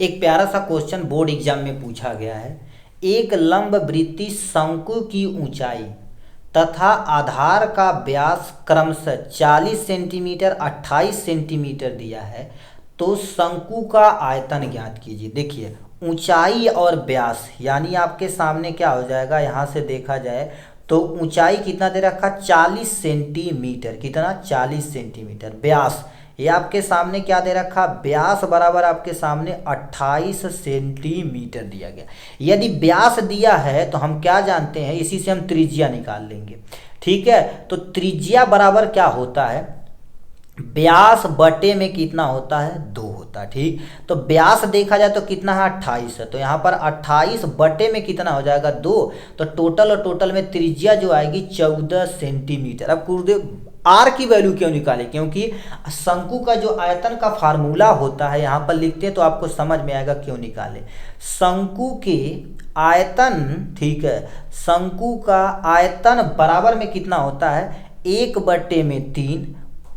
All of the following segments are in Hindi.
एक प्यारा सा क्वेश्चन बोर्ड एग्जाम में पूछा गया है। एक लंबवृत्तीय शंकु की ऊंचाई तथा आधार का व्यास क्रमशः 40 सेंटीमीटर 28 सेंटीमीटर दिया है, तो शंकु का आयतन ज्ञात कीजिए। देखिए ऊंचाई और व्यास यानी आपके सामने क्या हो जाएगा, यहाँ से देखा जाए तो ऊंचाई कितना दे रखा, 40 सेंटीमीटर, कितना 40 सेंटीमीटर। व्यास ये आपके सामने क्या दे रखा, व्यास बराबर आपके सामने 28 सेंटीमीटर दिया गया। यदि व्यास दिया है तो हम क्या जानते हैं, इसी से हम त्रिज्या निकाल लेंगे। ठीक है, तो त्रिज्या बराबर क्या होता है, व्यास बटे में कितना होता है, 2 होता है। ठीक, तो व्यास देखा जाए तो कितना है, 28 है, तो यहाँ पर 28 बटे में कितना हो जाएगा, 2। तो टोटल और टोटल में त्रिज्या जो आएगी 14 सेंटीमीटर। अब गुरुदेव आर की वैल्यू क्यों निकाले, क्योंकि शंकु का जो आयतन का फार्मूला होता है यहाँ पर लिखते हैं तो आपको समझ में आएगा क्यों निकाले। शंकु के आयतन, ठीक है, शंकु का आयतन बराबर में कितना होता है, 1/3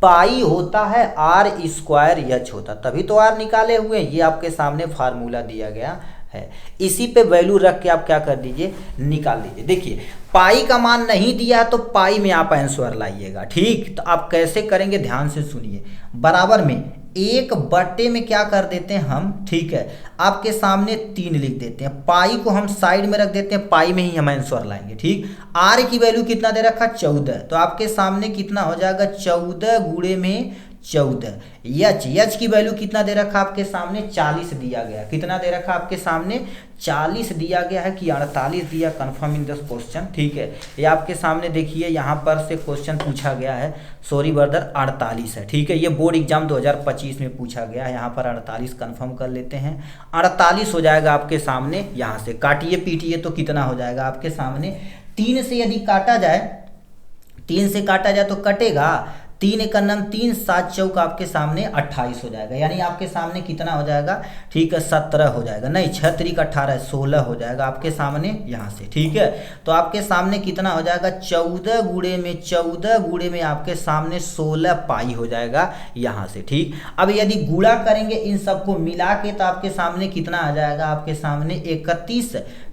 पाई होता है आर स्क्वायर एच होता, तभी तो आर निकाले हुए हैं। ये आपके सामने फार्मूला दिया गया है, इसी पे वैल्यू रख के आप क्या कर दीजिए, निकाल दीजिए। देखिए पाई का मान नहीं दिया तो पाई में आप आंसर लाइएगा। ठीक, तो आप कैसे करेंगे ध्यान से सुनिए। बराबर में 1/, में क्या कर देते हैं हम, ठीक है, आपके सामने 3 लिख देते हैं, पाई को हम साइड में रख देते हैं, पाई में ही हम आंसर लाएंगे। ठीक, आर की वैल्यू कितना दे रखा, 14, तो आपके सामने कितना हो जाएगा, 14 गुणे में 14। एच की वैल्यू कितना दे रखा आपके सामने, 40 दिया गया। कितना दे रखा आपके सामने, 40 दिया गया है कि 48 दिया, कंफर्म इन दिस क्वेश्चन। ठीक है, ये आपके सामने देखिए यहाँ पर से क्वेश्चन पूछा गया है, सॉरी ब्रदर 48 है। ठीक है, ये बोर्ड एग्जाम 2025 में पूछा गया है, यहाँ पर 48 कंफर्म कर लेते हैं। 48 हो जाएगा आपके सामने, यहाँ से काटिए पीटिए तो कितना हो जाएगा आपके सामने, 3 से यदि काटा जाए, 3 से काटा जाए तो कटेगा, 3 × 9 3, 7 चौक आपके सामने 28 हो जाएगा, यानी आपके सामने कितना हो जाएगा, ठीक है 17 हो जाएगा, नहीं 6 × 3 = 18, 16 हो जाएगा आपके सामने यहाँ से। ठीक है, तो आपके सामने कितना हो जाएगा, 14 गुणे में आपके सामने 16 पाई हो जाएगा यहाँ से। ठीक, अब यदि गुणा करेंगे इन सबको मिला के तो आपके सामने कितना आ जाएगा, आपके सामने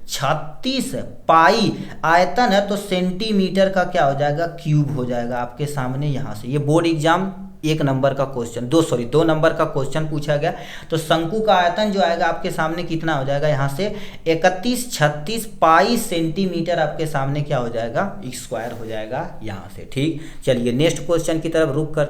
36 पाई आयतन है, तो सेंटीमीटर का क्या हो जाएगा, क्यूब हो जाएगा आपके सामने यहाँ से। ये बोर्ड एग्जाम 1 नंबर का क्वेश्चन, 2 नंबर का क्वेश्चन पूछा गया। तो शंकु का आयतन जो आएगा आपके सामने कितना हो जाएगा, यहाँ से 36 पाई सेंटीमीटर आपके सामने क्या हो जाएगा, स्क्वायर हो जाएगा यहाँ से। ठीक, चलिए नेक्स्ट क्वेश्चन की तरफ रुक कर